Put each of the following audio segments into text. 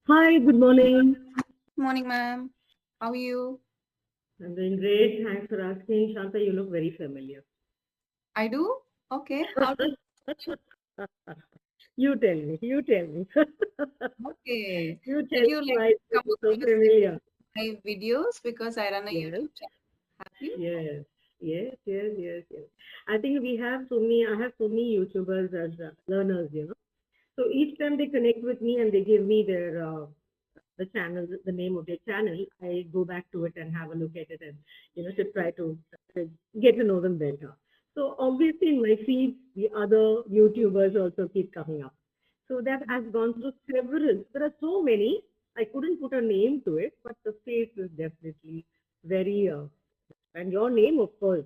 Hi, good morning. Morning, ma'am. How are you? I'm doing great. Thanks for asking. Shanta, you look very familiar. I do? Okay. How do You tell me. You tell me. Okay. You Did tell you me like why it come looks so across familiar. my videos because I run a Yes, YouTube channel? Have you? yes, yes. I think we have so many, I have so many YouTubers as learners. So each time they connect with me and they give me the channel, the name of their channel, I go back to it and have a look at it and to try to get to know them better. So obviously in my feed, the other YouTubers also keep coming up. So that has gone through several. There are so many. I couldn't put a name to it, but the face is definitely very. And your name, of course,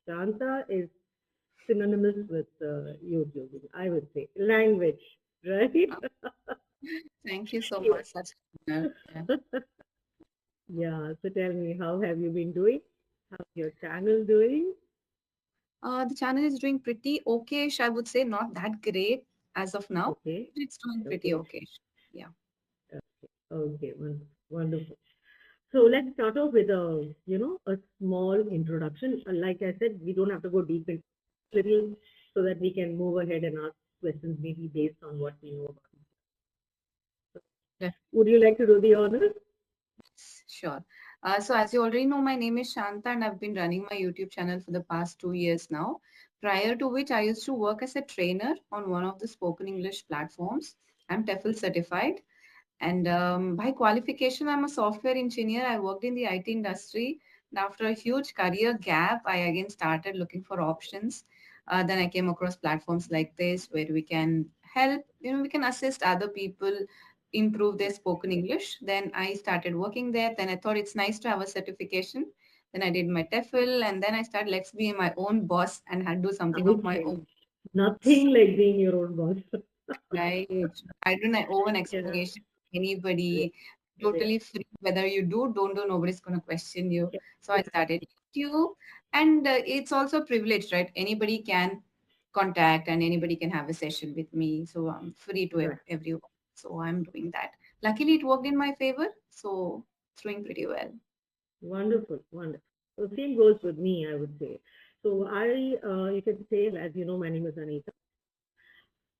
Shanta is synonymous with YouTube. I would say language, right? Oh, thank you so much. Such an honor. Yeah. Yeah, so tell me, how have you been doing? How's your channel doing? The channel is doing pretty okay-ish, I would say. Not that great as of now, Okay, but it's doing pretty okay, okay. Yeah. okay, wonderful. So let's start off with a small introduction. Like I said, we don't have to go deep into little so that we can move ahead and ask questions maybe based on what we know about. Would you like to do the honors? Sure. So as you already know, my name is Shanta and I've been running my YouTube channel for the past 2 years now. Prior to which I used to work as a trainer on one of the spoken English platforms. I'm TEFL certified. And by qualification, I'm a software engineer. I worked in the IT industry. And after a huge career gap, I again started looking for options. Then I came across platforms like this where we can help, we can assist other people improve their spoken English. Then I started working there. Then I thought it's nice to have a certification. Then I did my TEFL and then I started, let's be my own boss and had do something of my Okay, own. nothing like being your own boss. Right. I don't know own Yeah, explanation to anybody. yeah, Totally free. Whether you do, don't do, nobody's going to question you. yeah. So I started YouTube, and it's also a privilege, right? Anybody can contact and anybody can have a session with me. So I'm free to Right. everyone. So I'm doing that. Luckily, it worked in my favor. So it's doing pretty well. Wonderful, wonderful. So same goes with me, I would say. So you can say, as you know, my name is Anita.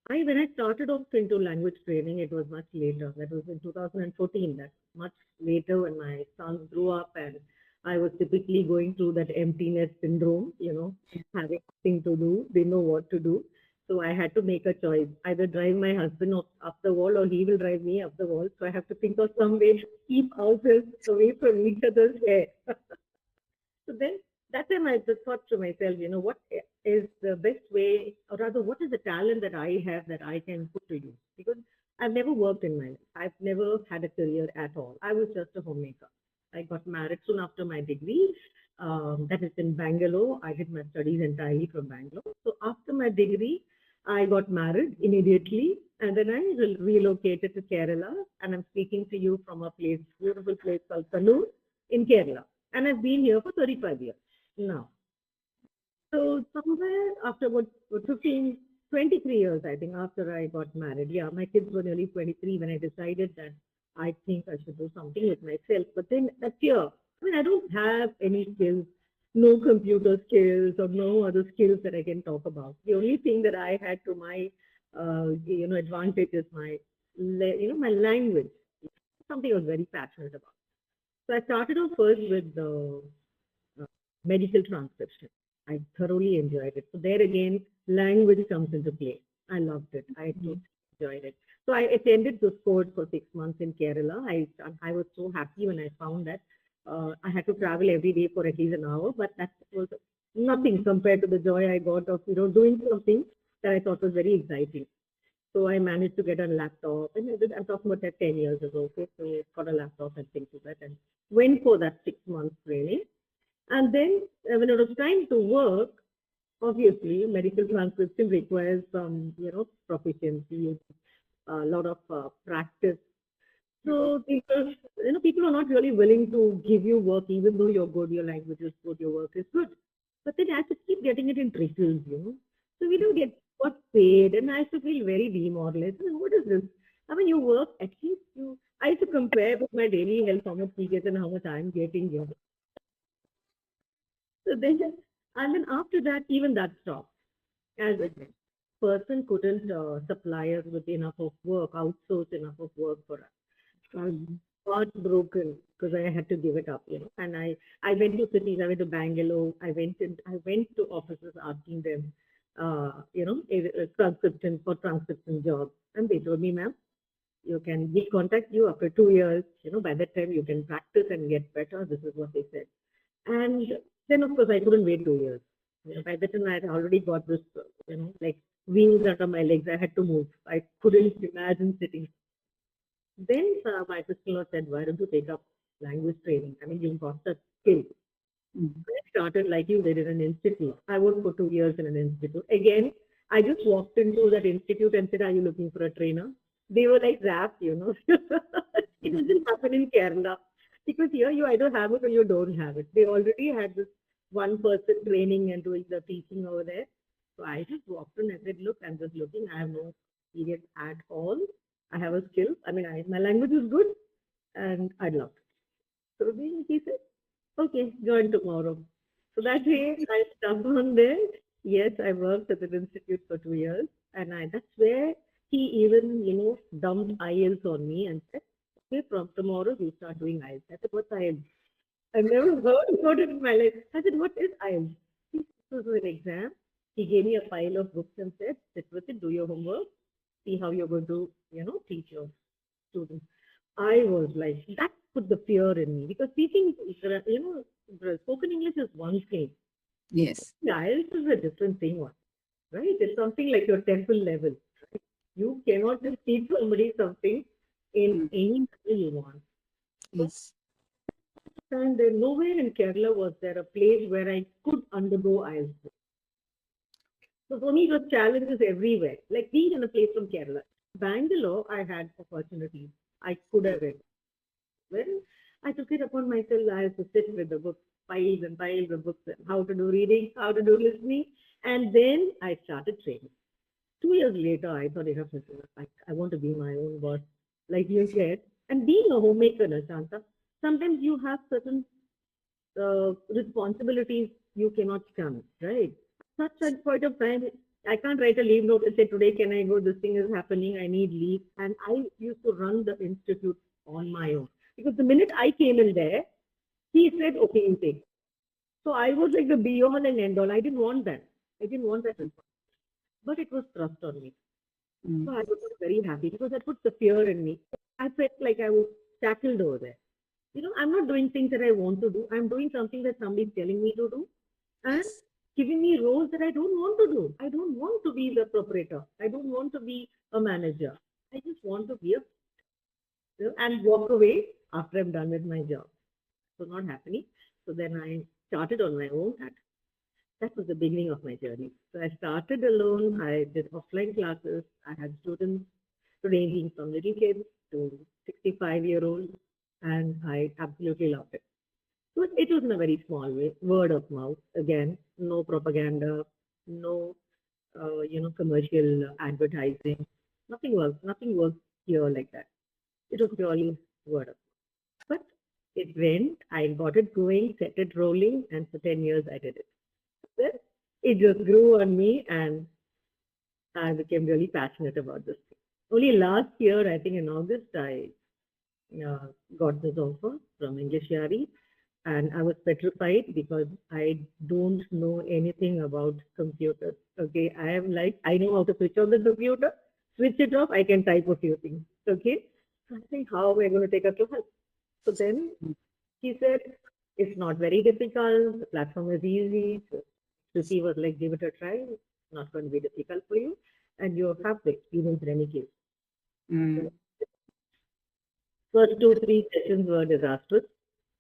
When I started off into language training, it was much later. That was in 2014. That's much later when my sons grew up and I was typically going through that emptiness syndrome, having nothing to do. They know what to do. So I had to make a choice, either drive my husband up the wall or he will drive me up the wall. So I have to think of some way to keep ourselves away from each other's hair. So then that time I just thought to myself, what is the best way, or rather, what is the talent that I have that I can put to use? Because I've never worked in my life. I've never had a career at all. I was just a homemaker. I got married soon after my degree. That is in Bangalore. I did my studies entirely from Bangalore. So after my degree, I got married immediately, and then I relocated to Kerala. And I'm speaking to you from a beautiful place called Kannur in Kerala, and I've been here for 35 years now. So somewhere after about 15, 23 years, I think, after I got married, yeah, my kids were nearly 23 when I decided that I think I should do something with myself. But then that year, I don't have any skills, no computer skills or no other skills that I can talk about. The only thing that I had to my, advantage is my language, something I was very passionate about. So I started off first with the uh, medical transcription. I thoroughly enjoyed it. So there again, language comes into play. I loved it. I totally enjoyed it. So I attended this course for 6 months in Kerala. I was so happy when I found that I had to travel every day for at least an hour, but that was nothing compared to the joy I got of doing something that I thought was very exciting. So I managed to get a laptop, and I'm talking about that 10 years ago. Okay, so got a laptop and things like that, and went for that 6 months training. And then when it was time to work, obviously medical transcription requires some, proficiency, a lot of practice. So people are not really willing to give you work, even though you're good, your language is good, your work is good. But then I have to keep getting it in trickles. So we don't get what paid, and I used to feel very demoralized. What is this? I mean, you work at least you. I used to compare with my daily health, how much he gets and how much I'm getting here. So then, and then after that, even that stopped. As a person couldn't supply us with enough of work, outsource enough of work for us. So I was heartbroken because I had to give it up, And I went to cities. I went to Bangalore. I went to offices asking them, a transcription job, and they told me, ma'am, you can we contact you after 2 years. By that time you can practice and get better. This is what they said. And then of course I couldn't wait 2 years. By that time I had already got this, like wheels under my legs. I had to move. I couldn't imagine sitting. Then my sister-in-law said, "Why don't you take up language training? I mean, you've got the skill." Mm. I started like you did in an institute. I worked for 2 years in an institute. Again, I just walked into that institute and said, "Are you looking for a trainer?" They were like zapped. It doesn't happen in Kerala because here you either have it or you don't have it. They already had this one person training and doing the teaching over there. So I just walked in and said, "Look, I'm just looking. I have no experience at all. I have a skill. I mean, my language is good and I'd love to." So he said, "Okay, join tomorrow." So that way I stuck on there. Yes, I worked at the institute for 2 years, and that's where he even, dumped IELTS on me and said, "Okay, from tomorrow you start doing IELTS." I said, "What's IELTS?" I've never heard about it in my life. I said, "What is IELTS?" He said, "This is an exam." He gave me a pile of books and said, "Sit with it, do your homework, see how you're going to, teach your students." I was like, that put the fear in me because speaking, the spoken English is one thing. Yes. IELTS is a different thing, right? It's something like your temple level. You cannot just teach somebody something in Mm. any way you want. But Yes. and there nowhere in Kerala was there a place where I could undergo IELTS. So for me, it was challenges everywhere. Like being in a place from Kerala, Bangalore, I had opportunities. I could have went. Well, I took it upon myself. I had to sit with the books, piles and piles of books, and how to do reading, how to do listening, and then I started training. 2 years later, I thought enough is enough. I want to be my own boss, like you said. And being a homemaker, Shanta, sometimes you have certain responsibilities you cannot shun, right? Such a point of time, I can't write a leave note and say, "Today, can I go? This thing is happening. I need leave." And I used to run the institute on my own. Because the minute I came in there, he said, "Okay, you take." So I was like the be all and end all. I didn't want that. I didn't want that. But it was thrust on me. Mm. So I was very happy because that put the fear in me. I felt like I was tackled over there. I'm not doing things that I want to do. I'm doing something that somebody's telling me to do and Yes. giving me roles that I don't want to do. I don't want to be the proprietor. I don't want to be a manager. I just want to be and walk away after I'm done with my job. So not happening. So then I started on my own. That was the beginning of my journey. So I started alone. I did offline classes. I had students ranging from little kids to 65-year-olds, and I absolutely loved it. So it was in a very small way, word of mouth. Again, no propaganda, no commercial advertising. Nothing works here like that. It was purely word of mouth. But it went. I got it going, set it rolling, and for 10 years I did it. Then it just grew on me, and I became really passionate about this thing. Only last year, I think in August, I uh, got this offer from EnglishYaari, and I was petrified because I don't know anything about computers. Okay, I am like, I know how to switch on the computer, switch it off, I can type a few things. Okay, so I think how we're going to take a class. So then he said, "It's not very difficult. The platform is easy." So Suki was like, "Give it a try. It's not going to be difficult for you. And you have the experience in any case." Mm. First two, three sessions were disastrous.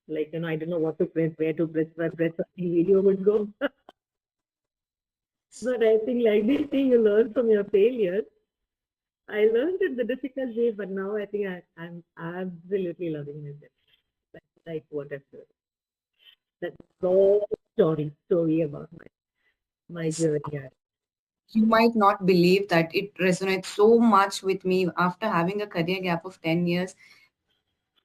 Like, I didn't know what to press, where to press, where press, the video would go. But I think like this thing you learn from your failures. I learned it the difficult way, but now I think I'm absolutely loving it. Like what I've done. That's all story about my Yes. journey. You might not believe that it resonates so much with me after having a career gap of 10 years.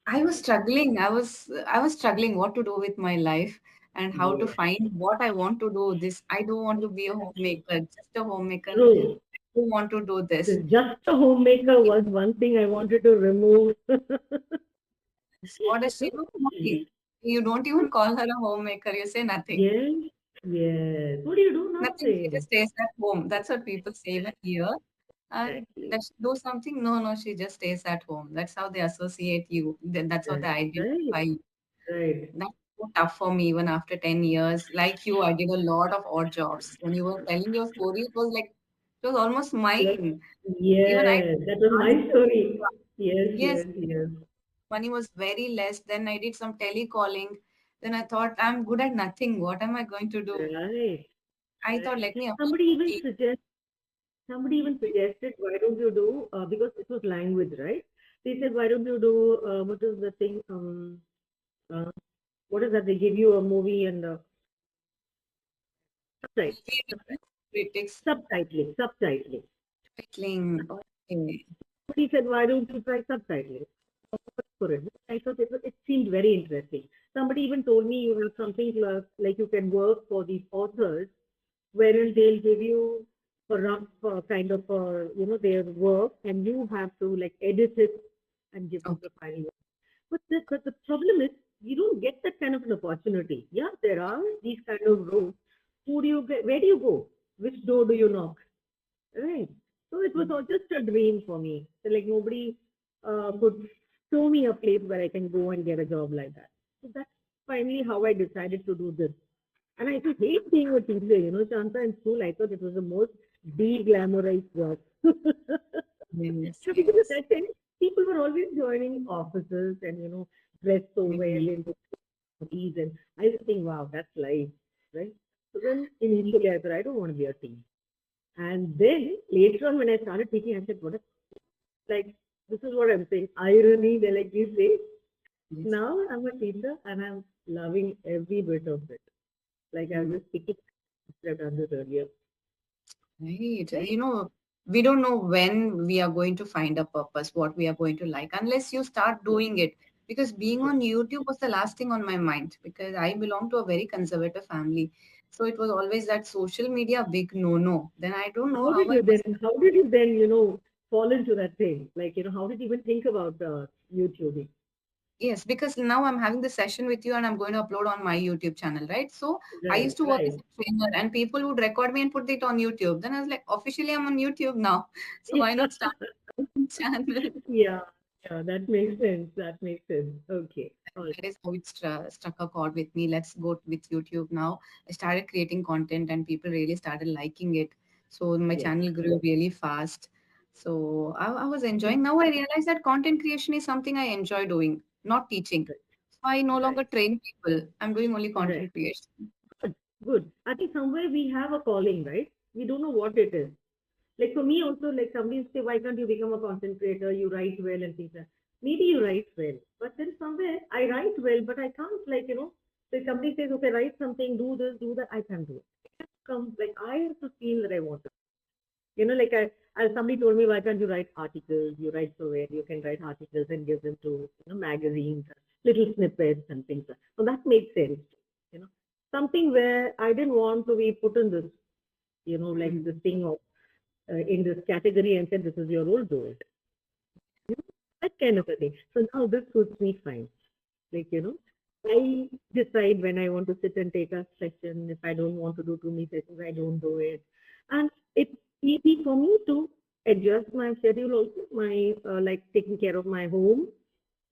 I was struggling. I was struggling what to do with my life and how to Yeah. find what I want to do. This I don't want to be a homemaker, just a homemaker. True. Who want to do this? This just a homemaker was one thing I wanted to remove. What does she do? Nothing. You don't even call her a homemaker. You say nothing. Yes, yes. What do you do? Nothing. She just Nothing. stays at home. That's what people say even here. Exactly. Does she do something? No, no. She just stays at home. That's how they associate you. That's how they Right, right, identify you. right. That's so tough for me even after 10 years. Like you, I did a lot of odd jobs. When you were telling your story, it was like, it was almost Yes, mine. Even I yes, that was my answered. story. Yes, Yes, yes, yes. money was very less. Then I did some telecalling. Then I thought, I'm good at nothing. What am I going to do? Right, I thought, right. let me apply. Somebody even suggest, somebody even suggested, why don't you do, because it was language, right? They said, why don't you do, what is the thing, uh, what is that? They give you a movie and subtitling, Critics subtitling. titling. Okay. He said, why don't you try subtitling? For it. I thought it seemed very interesting. Somebody even told me you have something like you can work for these authors, wherein they'll give you a rough kind of their work, and you have to like edit it and give them Okay. the final work. But the problem is you don't get that kind of an opportunity. Yeah, there are these kind of roles. Who do you get? Where do you go? Which door do you knock? Right. So it was all just a dream for me. So like nobody could show me a place where I can go and get a job like that. So that's finally how I decided to do this. And I used to hate being a teacher, Shanta, in school. I thought it was the most de-glamorized job. Yes, So because at yes. that time, people were always joining offices and, dressed so well Mhm. in these. And I used to think, wow, that's life, right? So then initially I thought, I don't want to be a teacher. And then later on, when I started teaching, I said, what is like, this is what I'm saying. Irony, they like you say. Yes. Now I'm a teacher and I'm loving every bit of it. Like I was Mm. just speaking, I've done this earlier. Right. Right? We don't know when we are going to find a purpose, what we are going to like, unless you start doing it. Because being on YouTube was the last thing on my mind because I belong to a very conservative family. So it was always that social media big no-no. Then I don't know how I was. How did you then, fall into that thing? Like, how did you even think about YouTube? Yes, because now I'm having the session with you and I'm going to upload on my YouTube channel, right? So I Right, used to work as right. a trainer and people would record me and put it on YouTube. Then I was like, officially I'm on YouTube now. So why not start a channel? Yeah, yeah, that makes sense. That makes sense. Okay. All right. That is how it struck a chord with me. Let's go with YouTube now. I started creating content and people really started liking it. So my Yes. channel grew really fast. So I was Mhm. enjoying. Now I realize that content creation is something I enjoy doing, not teaching. So I no longer Right, train people. I'm doing only right. content creation. Good, good. I think somewhere we have a calling, right? We don't know what it is. Like for me also, like somebody say, why can't you become a content creator? You write well and things like that. Maybe you write well, but then somewhere I write well, but I can't so if somebody says, okay, write something, do this, do that, I can't do it. It comes like I have to feel that I want to. Like somebody told me, why can't you write articles? You write so well, you can write articles and give them to magazines, little snippets and things. So that makes sense. You know, something where I didn't want to be put in this, like this Mm. thing of in this category and said, this is your role, do it. That kind of a thing. So now this suits me fine. Like, I decide when I want to sit and take a session. If I don't want to do too many sessions, I don't do it. And it's easy for me to adjust my schedule also, my like taking care of my home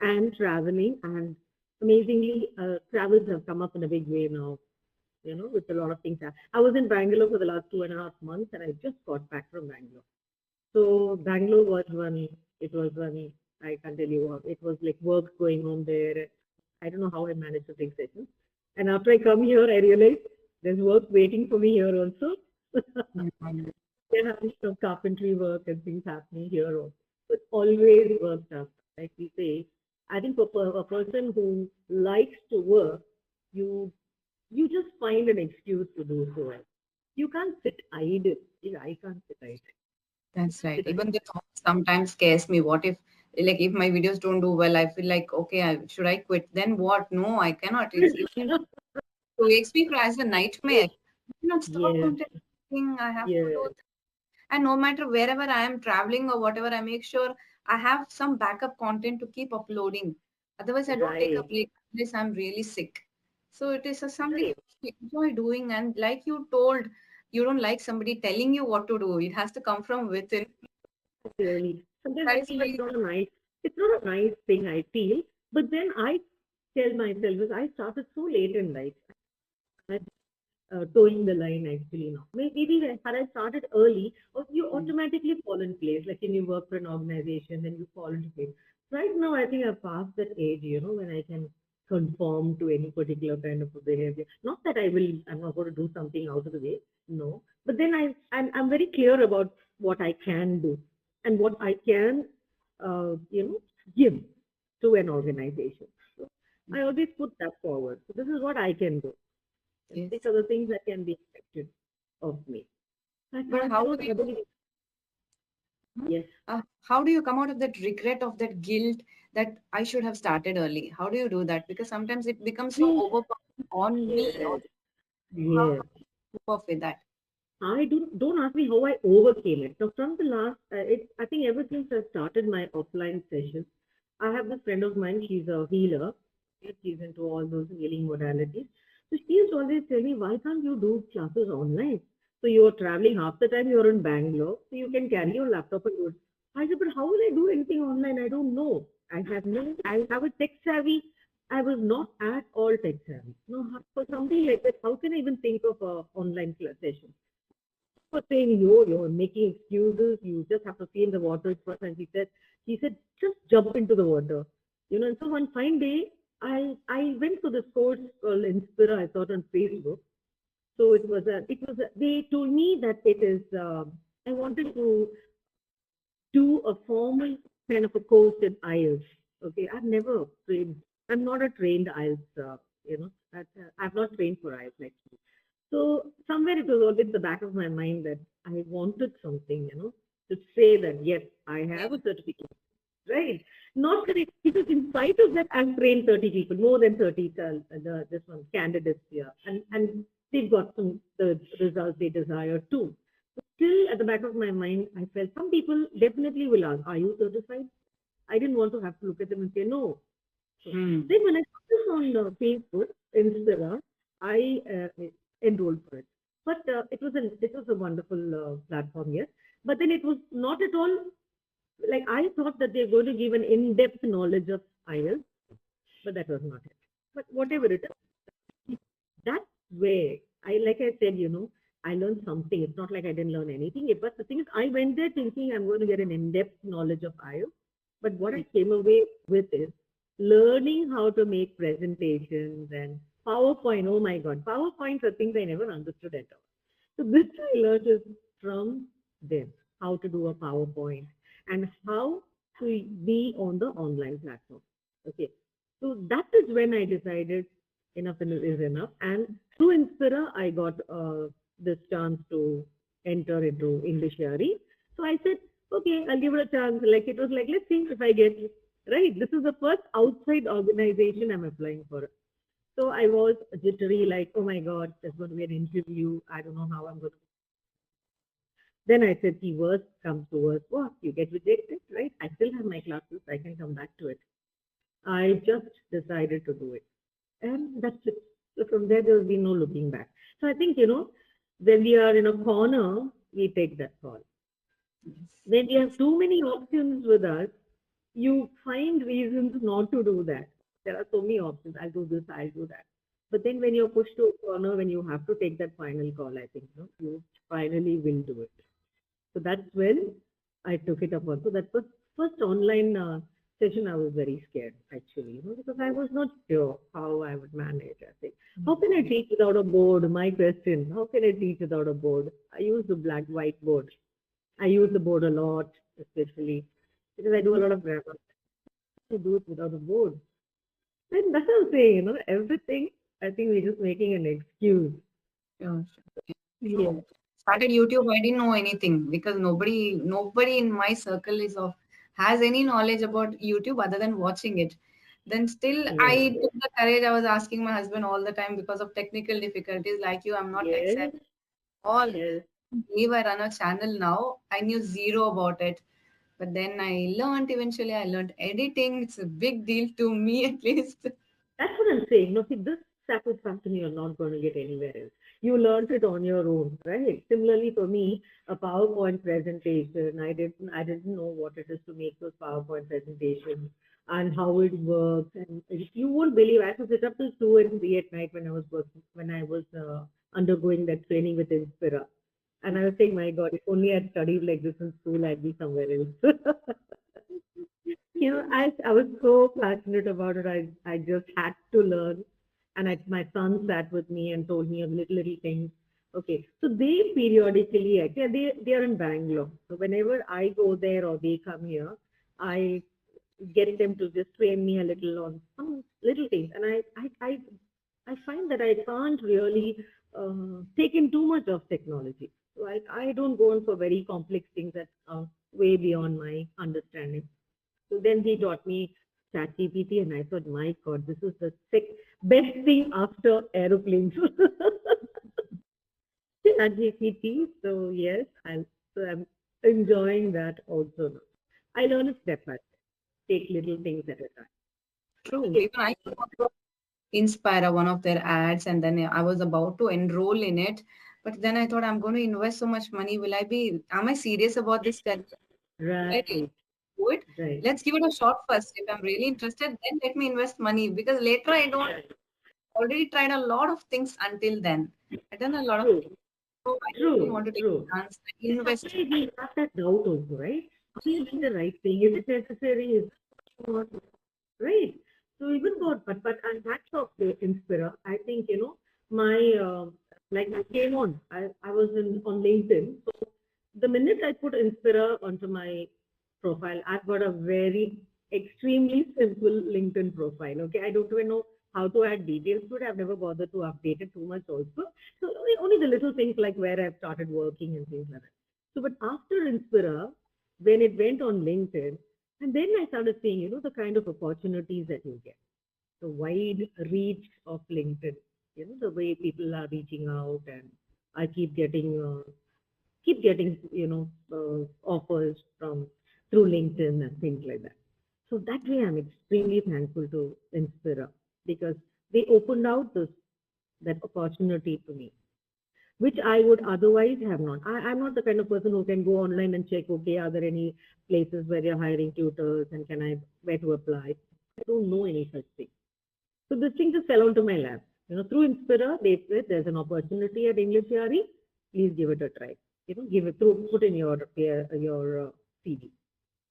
and traveling. And amazingly, travels have come up in a big way now, with a lot of things. I was in Bangalore for the last 2.5 months and I just got back from Bangalore. So Bangalore was one. It was one. I can't tell you what. It was like work going on there. I don't know how I managed to take sessions. And after I come here, I realized there's work waiting for me here also. Mm. They're having some carpentry work and things happening here also. So it's always work stuff. Like we say, I think for a person who likes to work, you you just find an excuse to do so. You can't sit idle. I can't sit idle. That's right. Sit Even idle. the thought sometimes scares me. What if, like, if my videos don't do well, I feel like, okay, should I quit? Then what? No, I cannot. It's even it makes me cry as a nightmare. I cannot stop Yes, content. I have to do yes, this. And no matter wherever I am traveling or whatever, I make sure I have some backup content to keep uploading. Otherwise, I don't take a right, break unless I'm really sick. So it is something right. you enjoy doing. And like you told, you don't like somebody telling you what to do. It has to come from within. Really. Sometimes I That's feel really it's not a nice thing I feel, but then I tell myself, because I started so late in life, I'm towing the line actually now. Maybe had I started early, or you mm, automatically fall in place, like when you work for an organization, then you fall into place. Right now, I think I've passed that age, when I can conform to any particular kind of a behavior. Not that I'm not going to do something out of the way, no. But then I'm very clear about what I can do and what I can, give to an organization. So I always put that forward. So this is what I can do. And yes. these are the things that can be expected of me. I But can't how do show the you ability. Yes. how do you come out of that regret of that guilt that I should have started early? How do you do that? Because sometimes it becomes so Yes. overpowering on me. Yes. How Yes. do you cope up with that? I don't ask me how I overcame it. So from the last, I think ever since I started my offline sessions, I have this friend of mine. She's a healer. She's into all those healing modalities. So she used to always tell me, why can't you do classes online? So you're traveling half the time. You're in Bangalore, so you can carry your laptop and do it. I said, but how will I do anything online? I don't know. I have a tech savvy. I was not at all tech savvy. No, for something like that, how can I even think of a online class session? For saying you're making excuses. You just have to feel the water first. And she said, just jump into the water. And so one fine day, I went to this course called Inspira. I thought on Facebook. So they told me that it is. I wanted to do a formal kind of a course in IELTS. Okay, I've never trained. I'm not a trained IELTS. I've not trained for IELTS actually. So somewhere it was always the back of my mind that I wanted something, to say that yes, I have a certificate, right? Not that because in spite of that, I've trained 30 people, more than 30, this one candidates here, and they've got the results they desire too. Still, at the back of my mind, I felt some people definitely will ask, "Are you certified?" I didn't want to have to look at them and say no. So Hmm. then when I saw this on Facebook, Instagram, I enrolled for it. But it was a wonderful platform, yes. But then it was not at all like I thought that they're going to give an in-depth knowledge of IELTS, but that was not it. But whatever it is, that's where like I said, I learned something. It's not like I didn't learn anything. But the thing is, I went there thinking I'm going to get an in-depth knowledge of IELTS. But what I came away with is learning how to make presentations and PowerPoint. Oh my God, PowerPoints are things I never understood at all. So this I learned is from them, how to do a PowerPoint and how to be on the online platform. Okay. So that is when I decided enough is enough. And through Inspira, I got this chance to enter into EnglishYaari. So I said, okay, I'll give it a chance. Like it was like, let's see if I get right. This is the first outside organization I'm applying for. So I was jittery, like, oh my God, there's going to be an interview. I don't know how I'm going to. Then I said, see, worst comes to worst. What? You get rejected, right? I still have my classes. I can come back to it. I just decided to do it. And that's it. So from there, there's been no looking back. So I think, when we are in a corner, we take that call. When we have too many options with us, you find reasons not to do that. There are so many options. I'll do this, I'll do that. But then when you're pushed to a corner, when you have to take that final call, I think you finally will do it. So that's when I took it up on. So that was first online session. I was very scared actually, because I was not sure how I would manage. I think, how can I teach without a board? My question: how can I teach without a board? I use the black white board. I use the board a lot, especially because I do a lot of grammar. To do it without a board. And that's what I'm saying, everything. I think we're just making an excuse. Sure, sure. Yes, Started YouTube, I didn't know anything because nobody in my circle is of has any knowledge about YouTube other than watching it. Then still yes, I took the courage. I was asking my husband all the time because of technical difficulties like you, I'm not tech yes, savvy. All yes. believe I run a channel now. I knew zero about it. But then I learned eventually I learned editing. It's a big deal to me at least. That's what I'm saying. No, see, this type of something you're not going to get anywhere else. You learned it on your own, right? Similarly, for me, a PowerPoint presentation, I didn't know what it is to make those PowerPoint presentations and how it works. And if you won't believe, I had to sit up till 2 and 3 at night when I was working, when I was undergoing that training with Inspira. And I was saying, my God, if only I'd studied like this in school, I'd be somewhere else. I was so passionate about it. I just had to learn. And my son sat with me and told me of little things. Okay. So they periodically, actually, they are in Bangalore. So whenever I go there or they come here, I get them to just train me a little on some little things. And I find that I can't really take in too much of technology. So I don't go in for very complex things that are way beyond my understanding. So then he taught me ChatGPT, and I thought, my God, this is the best thing after aeroplanes. ChatGPT. So yes, I'm enjoying that also now. I learn it step by step, take little things at a time. True. Even I Inspire one of their ads, and then I was about to enroll in it. But then I thought I'm going to invest so much money. Am I serious about this? Will I really Right, do it? right, Let's give it a shot first. If I'm really interested, then let me invest money because later I don't already tried a lot of things until then. I've done a lot of true, things. So I don't true, want to take true. a chance. I And invest. sometimes we have that doubt also, right? Are we doing the right thing? Is it necessary? Is it not? Right. So even God, but and hats off to Inspira. I think my like I came on. I was on LinkedIn. So the minute I put Inspira onto my profile, I've got a very extremely simple LinkedIn profile. Okay, I don't even know how to add details to it. I've never bothered to update it too much also. So only the little things like where I've started working and things like that. So, but after Inspira, when it went on LinkedIn, and then I started seeing, the kind of opportunities that you get, the wide reach of LinkedIn, the way people are reaching out, and I keep getting, offers from through LinkedIn and things like that. So that way, I'm extremely thankful to Inspira because they opened out that opportunity to me, which I would otherwise have not. I'm not the kind of person who can go online and check, okay, are there any places where you're hiring tutors and where to apply? I don't know any such thing. So this thing just fell onto my lap. Through Inspira, they said there's an opportunity at EnglishYaari. Please give it a try. Give it through, put in your CV.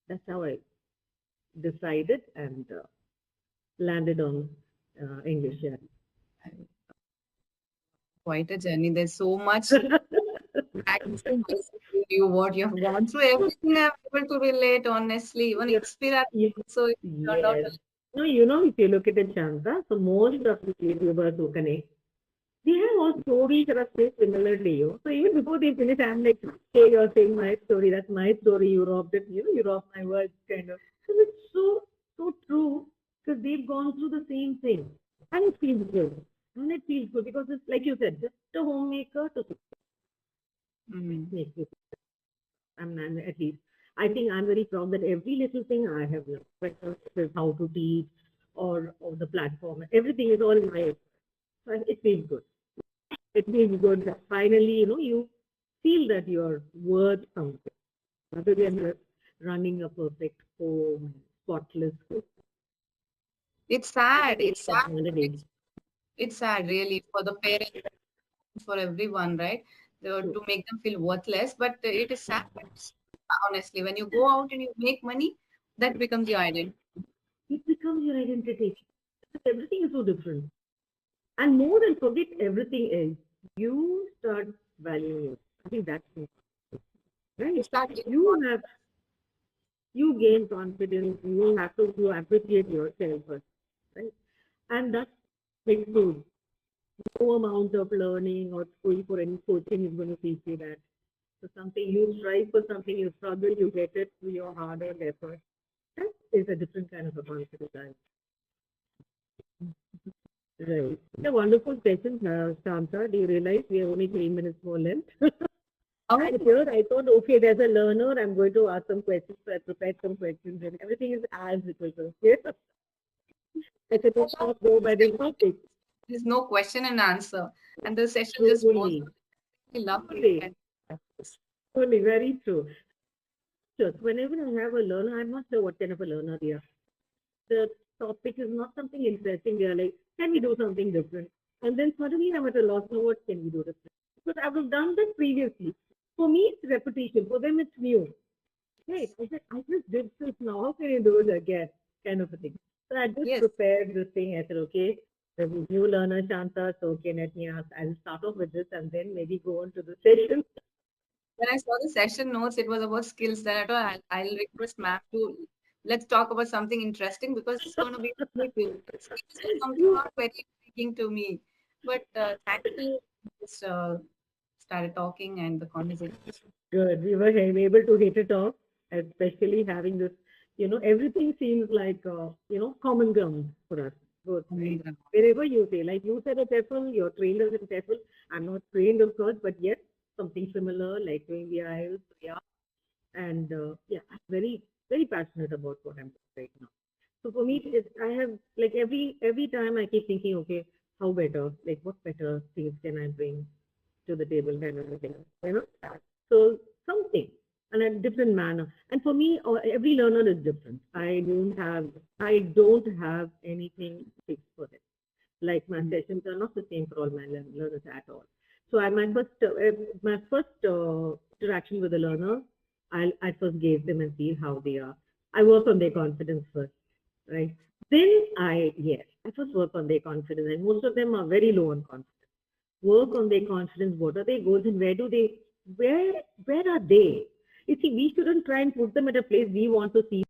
That's how I decided and landed on EnglishYaari. Quite a journey. There's so much you what you have gone through. Everything I'm able to relate, honestly. Even you, experience. you, So it turned out. yes. No, if you look at it, Shanta, so most of the YouTubers who connect, they have all stories that are so similar to you. So even before they finish, I'm like, hey, you're saying my story. That's my story. You robbed it. You robbed my words, kind of. So it's so true because they've gone through the same thing. And it feels good. And it feels good because it's like you said, just a homemaker to Mm. make you. I'm at least. I think I'm very proud that every little thing I have learned, whether it is how to teach or the platform, everything is all in my. So it feels good. It feels good that finally, you feel that you're worth something rather than just running a perfect home, spotless home. It's sad. It's sad. It's It's sad, really, for the parents, for everyone, right? true. To make them feel worthless. But it is sad. Honestly, when you go out and you make money, that becomes your identity. It becomes your identity. Everything is so different. And more than forget everything else, you start valuing it. I think that's it, You right. start giving You have you gain confidence. You have to appreciate yourself first, right? And that's big food. No amount of learning or going for any coaching is going to teach you that. So something you strive for, something you struggle, you get it through your hard-earned effort. That is a different kind of a confidence. Right. A wonderful question, Shanta. Do you realize we have only 3 minutes more left? Oh, And here I thought, okay, there's a learner. I'm going to ask some questions. So I prepared some questions, and everything is as it was. Okay. I said, let's not go by the topic. there's no question and answer, and the session just goes. Truly. I love it. Truly. Truly, very true. Sure. Whenever I have a learner, I'm not sure what kind of a learner they are. The topic is not something interesting. They are like, can we do something different? And then suddenly I'm at a loss. Now, what can we do different? Because I have done that previously. For me, it's repetition. For them, it's new. Right. I said, I just did this now. How can you do it again? Kind of a thing. So I just Yes. prepared this thing. I said, okay, there's a new learner, Shanta. So, okay, let me ask. I'll start off with this and then maybe go on to the session. When I saw the session notes, it was about skills. Then I thought I'll request ma'am to let's talk about something interesting because it's going to be me too. Skills was something not very intriguing to me, but thankfully just started talking and the conversation. Good. We were able to hit it off, especially having this, everything seems like, common ground for us both, right? Wherever you say, like you said at TEFL, you're trained as a TEFL. I'm not trained, of course, but yes, something similar, like doing the IELTS, yeah. And yeah, I'm very, very passionate about what I'm doing right now. So for me, I have like every time I keep thinking, okay, how better? Like what better things can I bring to the table than anything else? So something in a different manner. And for me, every learner is different. I don't have anything fixed for them. Like my sessions are not the same for all my learners at all. So my first interaction with the learner, I first gauge them and see how they are. I work on their confidence first, right? Then I first work on their confidence, and most of them are very low on confidence. Work on their confidence. What are their goals, and where are they? You see, we shouldn't try and put them at a place we want to see